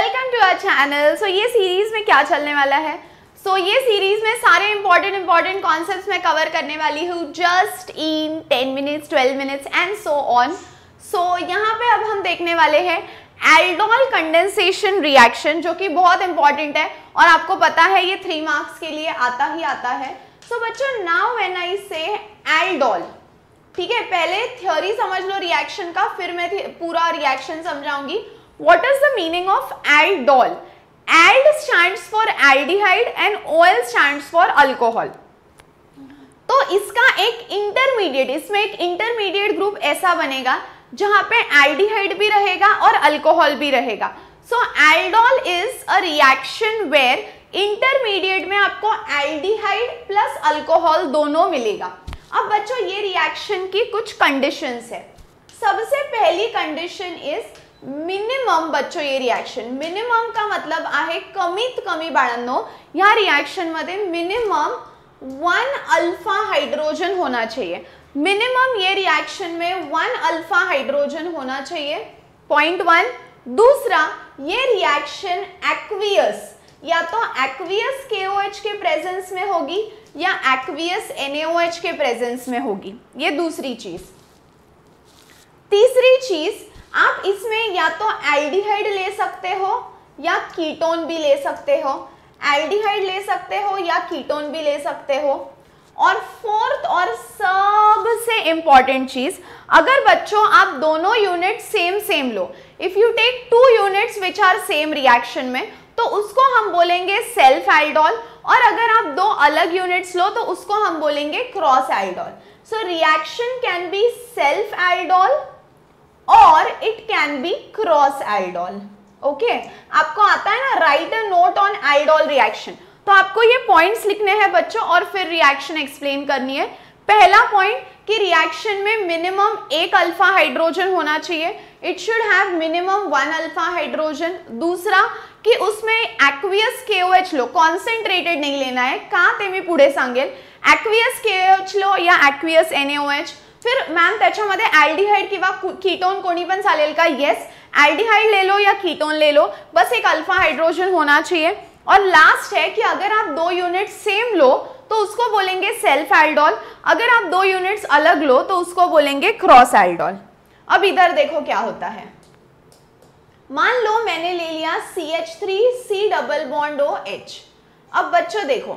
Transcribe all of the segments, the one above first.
Welcome to our channel. So ये series में क्या चलने वाला है? ये सीरीज में सारे इंपॉर्टेंट कॉन्सेप्ट्स मैं कवर करने वाली हूँ just in 10 minutes 12 minutes and so on. यहाँ पे अब हम देखने वाले हैं एल्डोल कंडेंसेशन रिएक्शन, जो कि बहुत इंपॉर्टेंट है और आपको पता है ये 3 मार्क्स के लिए आता ही आता है। बच्चों, नाउ व्हेन आई से एल्डोल, ठीक है, पहले थ्योरी समझ लो रिएक्शन का, फिर मैं पूरा रिएक्शन समझाऊंगी। What is the meaning of aldol? Ald stands for aldehyde and O L stands for alcohol. तो इसका एक इंटरमीडिएट, इसमें एक इंटरमीडिएट ग्रुप ऐसा बनेगा जहां पे एल्डिहाइड भी रहेगा और अल्कोहल भी रहेगा। Aldol is a reaction where intermediate में आपको एल्डिहाइड प्लस अल्कोहल दोनों मिलेगा। अब बच्चों, ये रिएक्शन की कुछ कंडीशंस है। सबसे पहली कंडीशन इज मिनिमम। बच्चों, ये रिएक्शन मिनिमम का मतलब आहे कमीत कमी बाळांनो, या रिएक्शन मध्ये मिनिमम 1 अल्फा हाइड्रोजन होना चाहिए। मिनिमम ये रिएक्शन में 1 अल्फा हाइड्रोजन होना चाहिए, पॉइंट 1। दूसरा, ये रिएक्शन एक्वियस, या तो एक्वियस KOH के प्रेजेंस में होगी या एक्वियस NaOH के प्रेजेंस में होगी, ये दूसरी चीज। तीसरी चीज, आप इसमें या तो एल्डिहाइड ले सकते हो या कीटोन भी ले सकते हो, एल्डिहाइड ले सकते हो या कीटोन भी ले सकते हो। और फोर्थ और सबसे इंपॉर्टेंट चीज, अगर बच्चों आप दोनों यूनिट सेम लो, if you take 2 units which are same reaction में, तो उसको हम बोलेंगे सेल्फ एल्डोल, और अगर आप 2 अलग यूनिट्स लो तो उसको हम बोलेंगे cross aldol. Reaction can be self aldol और it can be cross aldol. Okay, आपको आता है ना write a note on aldol reaction, तो आपको ये पॉइंट्स लिखने हैं बच्चों और फिर रिएक्शन एक्सप्लेन करनी है। पहला पॉइंट कि रिएक्शन में मिनिमम 1 अल्फा हाइड्रोजन होना चाहिए, it should have minimum 1 alpha hydrogen. दूसरा कि उसमें एक्वियस KOH लो, कॉन्सेंट्रेटेड नहीं लेना है, का ते मी पुढे सांगेल, एक्वियस KOH लो या एक्वियस NaOH। फिर मॅम त्याच्यामध्ये एल्डिहाइड किंवा कीटोन कोणी पण चालेल का? येस, एल्डिहाइड ले लो या कीटोन ले लो, बस 1 अल्फा हाइड्रोजन होना चाहिए। और लास्ट है कि अगर आप 2 यूनिट सेम लो तो उसको बोलेंगे सेल्फ एल्डोल, अगर आप 2 यूनिट्स अलग लो तो उसको बोलेंगे क्रॉस एल्डोल। अब इधर देखो क्या होता है। मान लो मैंने ले लिया CH3C डबल बॉन्ड OH। अब बच्चों देखो,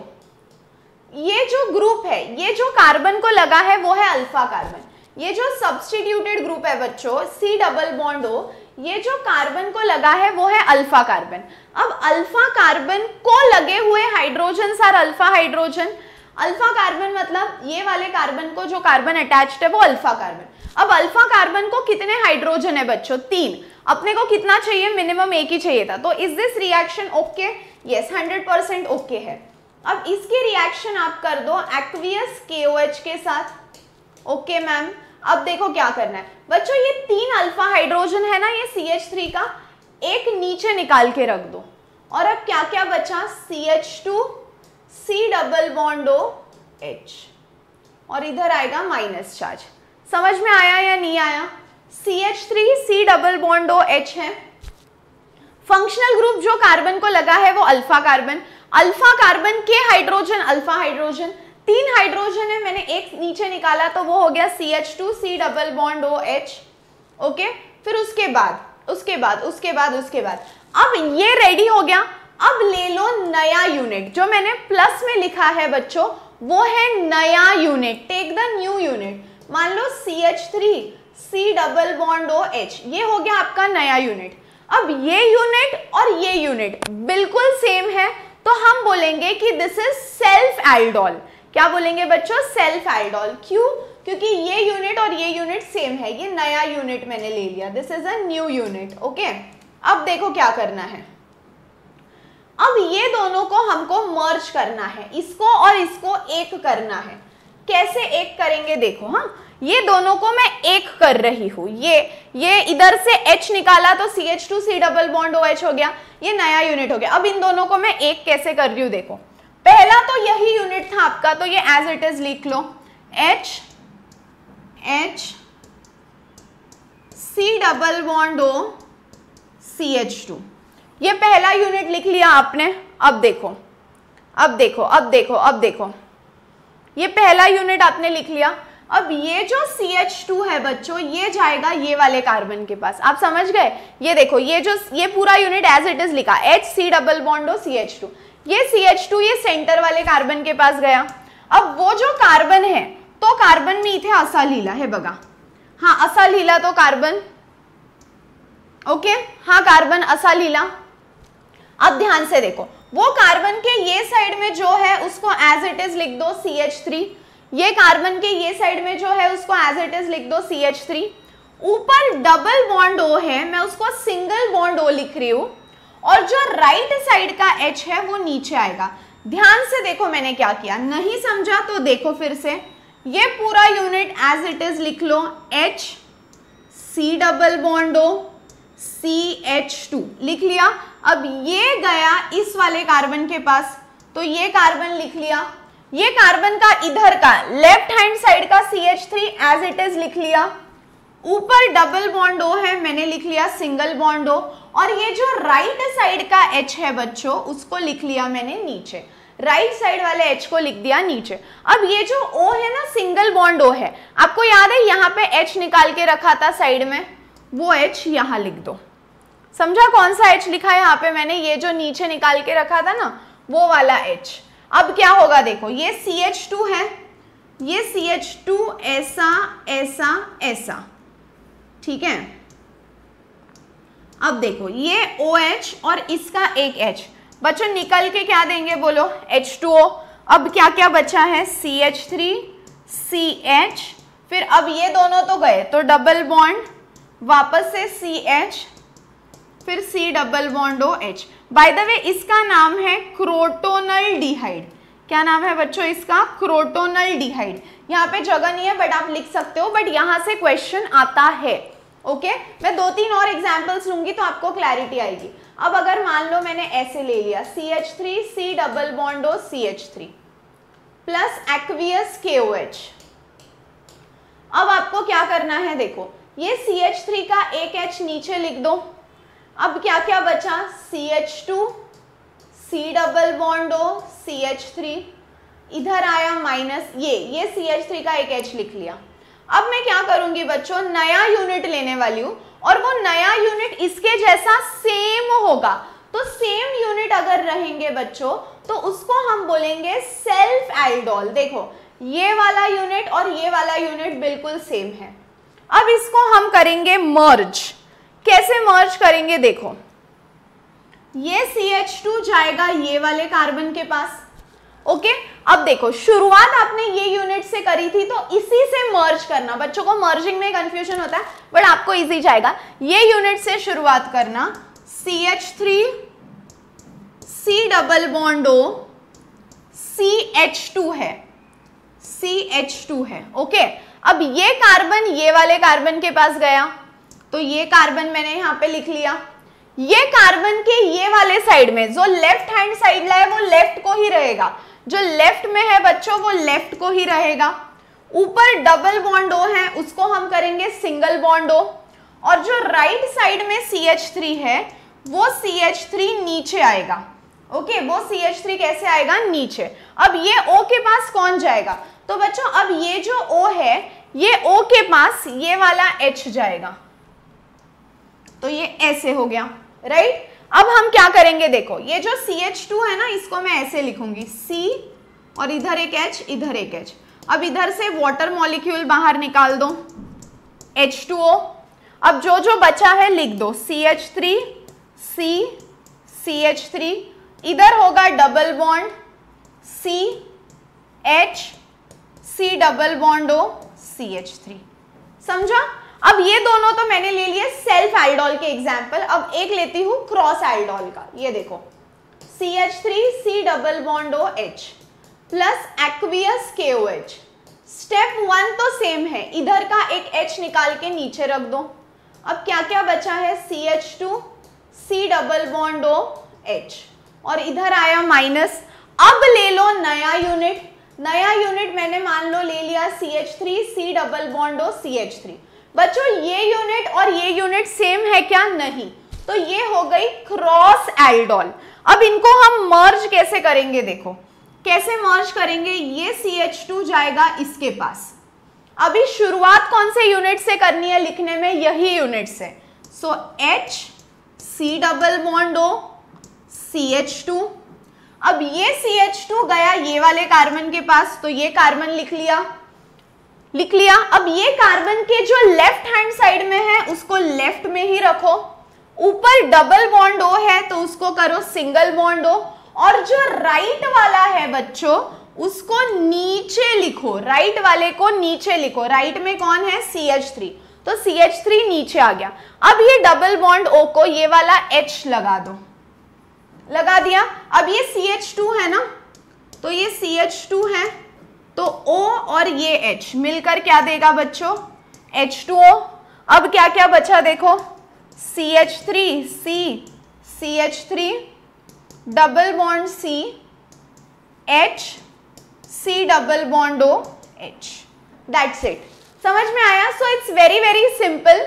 ये जो ग्रुप है, ये जो कार्बन को लगा है वो है अल्फा कार्बन। ये जो सब्स्टिट्यूटेड ग्रुप है बच्चों C डबल बॉन्ड O, ये जो कार्बन को लगा है वो है अल्फा कार्बन। अब अल्फा कार्बन को लगे हुए hydrogen are alpha hydrogen. Alpha carbon मतलब ये वाले कार्बन को जो कार्बन अटैच्ड है वो अल्फा कार्बन। अब अल्फा कार्बन को कितने हाइड्रोजन है बच्चों? 3। अपने को कितना चाहिए? मिनिमम 1 ही चाहिए था। तो is this reaction okay? Yes, 100% okay है। अब इसकी रिएक्शन आप कर दो एक्वियस KOH के साथ। ओके मैम, अब देखो क्या करना है बच्चों, ये 3 अल्फा हाइड्रोजन है ना, ये CH3 का, एक नीचे निकाल के रख दो। और अब क्या क्या बचा? CH2C डबल बॉन्ड OH, और इधर आएगा माइनस चार्ज। समझ में आया या नहीं आया? CH3C डबल बॉन्ड OH है। फंक्शनल ग्रुप जो कार्बन को लगा है वो अल्फा कार्बन। अल्फा कार्बन के हाइड्रोजन अल्फा हाइड्रोजन, 3 हाइड्रोजन है, मैंने एक नीचे निकाला तो वो हो गया CH2C double bond OH। Okay, फिर उसके बाद अब ये रेडी हो गया। अब ले लो नया यूनिट, जो मैंने प्लस में लिखा है बच्चों वो है नया unit. Take the new unit. मान लो CH3C डबल बॉन्ड OH, ये हो गया आपका नया यूनिट। अब ये यूनिट और ये यूनिट बिल्कुल सेम है, तो हम बोलेंगे कि दिस इज सेल्फ एल्डोल। क्या बोलेंगे बच्चों? Self aldol. क्यों? क्योंकि ये यूनिट और ये यूनिट सेम है, ये नया यूनिट मैंने ले लिया, this is a new unit. Okay, अब देखो क्या करना है। अब ये दोनों को हमको मर्ज करना है, इसको और इसको एक करना है। कैसे एक करेंगे देखो। हाँ, ये दोनों को मैं एक कर रही हूं। ये इधर से H निकाला तो CH2C डबल बॉन्ड OH हो गया, ये नया यूनिट हो गया। अब इन दोनों को मैं एक कैसे कर रही हूं देखो। पहला तो यही यूनिट था आपका, तो ये एज इट इज लिख लो, C double bond O CH2। ये पहला यूनिट लिख लिया आपने। अब देखो अब देखो अब देखो अब देखो, ये पहला यूनिट आपने लिख लिया। अब ये जो CH2 है बच्चों, ये जाएगा ये वाले कार्बन के पास। आप समझ गए? ये देखो, ये पूरा यूनिट एज इट इज लिखा, H C double bond O CH2। ये CH2 ये सेंटर वाले कार्बन के पास गया। अब वो जो कार्बन है, तो कार्बन में इथे असा लिहिला हे बघा, हाँ असा लिहिला तो कार्बन, ओके, हाँ कार्बन असा लिहिला। अब ध्यान से देखो, वो कार्बन के ये साइड में जो है उसको एज इट इज लिख दो CH3, ये कार्बन के ये साइड में जो है उसको एज इट इज लिख दो CH3। ऊपर डबल बॉन्ड O है, मैं उसको सिंगल बॉन्ड O लिख रही हूं, और जो राइट साइड का H है वो नीचे आएगा। ध्यान से देखो मैंने क्या किया, नहीं समझा तो देखो फिर से, ये पूरा यूनिट एज इट इज लिख लो, H C double bond O CH2 लिख लिया। अब ये गया इस वाले कार्बन के पास, तो ये कार्बन लिख लिया। ये कार्बन का इधर का लेफ्ट हैंड साइड का CH3 एज इट इज लिख लिया। ऊपर डबल बॉन्ड O है, मैंने लिख लिया सिंगल बॉन्ड O, और ये जो राइट साइड का H है बच्चों, उसको लिख लिया मैंने नीचे, राइट साइड वाले H को लिख दिया नीचे। अब ये जो O है ना, सिंगल बॉन्ड O है, आपको याद है यहाँ पे H निकाल के रखा था साइड में, वो H यहाँ लिख दो। समझा कौन सा H लिखा है यहाँ पे मैंने? ये जो नीचे निकाल के रखा था ना, वो वाला H। अब क्या होगा देखो, ये CH2 है, ये CH2 ऐसा ऐसा ऐसा, ठीक है। अब देखो ये OH और इसका एक H, बच्चों निकल के क्या देंगे बोलो? H2O। अब क्या क्या बचा है? CH3 CH, फिर अब ये दोनों तो गए तो डबल बॉन्ड, वापस से CH, फिर C double bond OH। By the way इसका नाम है क्रोटोनल डिहाइड। क्या नाम है बच्चों इसका? क्रोटोनल डिहाइड। यहाँ पे जगह नहीं है बट आप लिख सकते हो, बट यहाँ से क्वेश्चन आता है। ओके, मैं 2-3 और एग्जांपल्स लूंगी तो आपको क्लैरिटी आएगी। अब अगर मान लो मैंने ऐसे ले लिया CH3 C double bond O CH3 plus aqueous KOH। अब आपको क्या करना है देखो, ये CH3 का एक H नीचे लिख दो। अब क्या क्या बचा? CH2 C double bond O CH3, इधर आया माइनस, ये CH3 का एक H लिख लिया। अब मैं क्या करूंगी बच्चों, नया यूनिट लेने वाली हूं, और वो नया यूनिट इसके जैसा सेम होगा। तो सेम यूनिट अगर रहेंगे बच्चों तो उसको हम बोलेंगे सेल्फ एल्डोल। देखो ये वाला यूनिट और ये वाला यूनिट बिल्कुल सेम है। अब इसको हम करेंगे मर्ज। कैसे मर्ज करेंगे देखो, ये CH2 जाएगा ये वाले कार्बन के पास। ओके, अब देखो शुरुआत आपने ये यूनिट से करी थी तो इसी से मर्ज करना। बच्चों को मर्जिंग में कंफ्यूजन होता है बट आपको इजी जाएगा। ये यूनिट से शुरुआत करना, CH3 C double bond O CH2 है, CH2 है। ओके, अब ये कार्बन ये वाले कार्बन के पास गया तो ये कार्बन मैंने यहां पे लिख लिया। ये कार्बन के ये वाले साइड में जो लेफ्ट हैंड साइड है वो लेफ्ट को ही रहेगा, जो लेफ्ट में है बच्चों वो लेफ्ट को ही रहेगा। ऊपर डबल बॉन्ड O है, उसको हम करेंगे सिंगल बॉन्ड O, और जो राइट साइड में CH3 है वो CH3 नीचे आएगा। ओके, वो CH3 कैसे आएगा? नीचे। अब ये O के पास कौन जाएगा? तो बच्चों अब ये जो O है, ये O के पास ये वाला H जाएगा, तो ये ऐसे हो गया, राइट। अब हम क्या करेंगे देखो, ये जो CH2 है ना, इसको मैं ऐसे लिखूंगी C, और इधर एक H, इधर एक H। अब इधर से वाटर मॉलिक्यूल बाहर निकाल दो, H2O। अब जो जो बचा है लिख दो, CH3 C CH3, इधर होगा double bond C H C double bond O CH3। समझा? अब ये दोनों तो मैंने ले लिए सेल्फ एल्डोल के एग्जाम्पल। अब एक लेती हूं क्रॉस एल्डोल का। ये देखो CH3 C double bond O H plus aqueous KOH। Step 1 तो सेम है, इधर का एक H निकाल के नीचे रख दो। अब क्या क्या बचा है? CH2 C double bond O H, और इधर आया माइनस। अब ले लो नया यूनिट। नया यूनिट मैंने मान लो ले लिया CH3 C double bond O CH3। बच्चों ये यूनिट और ये यूनिट सेम है क्या? नहीं। तो ये हो गई क्रॉस एल्डोल। अब इनको हम मर्ज कैसे करेंगे, देखो कैसे मर्ज करेंगे। ये CH2 जाएगा इसके पास। अभी शुरुआत कौन से यूनिट से करनी है लिखने में, यही यूनिट से। सो H C double bond O CH2। अब ये CH2 गया ये वाले कार्बन के पास, तो ये कार्बन लिख लिया। अब ये कार्बन के जो लेफ्ट हैंड साइड में है उसको लेफ्ट में ही रखो। ऊपर डबल बॉन्ड O है तो उसको करो सिंगल बॉन्ड O, और जो राइट वाला है बच्चों उसको नीचे लिखो, राइट वाले को नीचे लिखो। राइट में कौन है, CH3, तो CH3 नीचे आ गया। अब ये डबल बॉन्ड O को ये वाला H लगा दो, लगा दिया। अब ये CH2 है ना, तो ये CH2 है, तो O और ये H मिलकर क्या देगा बच्चों, H2O। अब क्या क्या बचा देखो, CH3 C, CH3 double bond C, H C double bond O H। That's it. समझ में आया? So it's very very simple.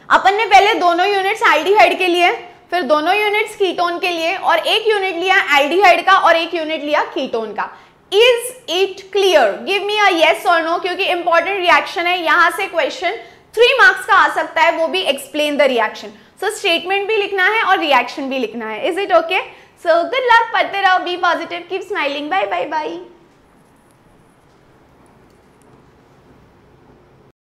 अपन ने पहले दोनों यूनिट्स एल्डिहाइड के लिए, फिर दोनों यूनिट्स कीटोन के लिए, और एक यूनिट लिया एल्डिहाइड का और एक यूनिट लिया कीटोन का। Is it clear? Give me a yes और नो, क्योंकि इंपॉर्टेंट रिएक्शन है, यहां से क्वेश्चन 3 मार्क्स का आ सकता है, वो भी explain the reaction. So statement भी लिखना है और रिएक्शन भी लिखना है। Is it okay? So good luck, पढ़ते रहो, be positive, keep smiling, bye bye bye.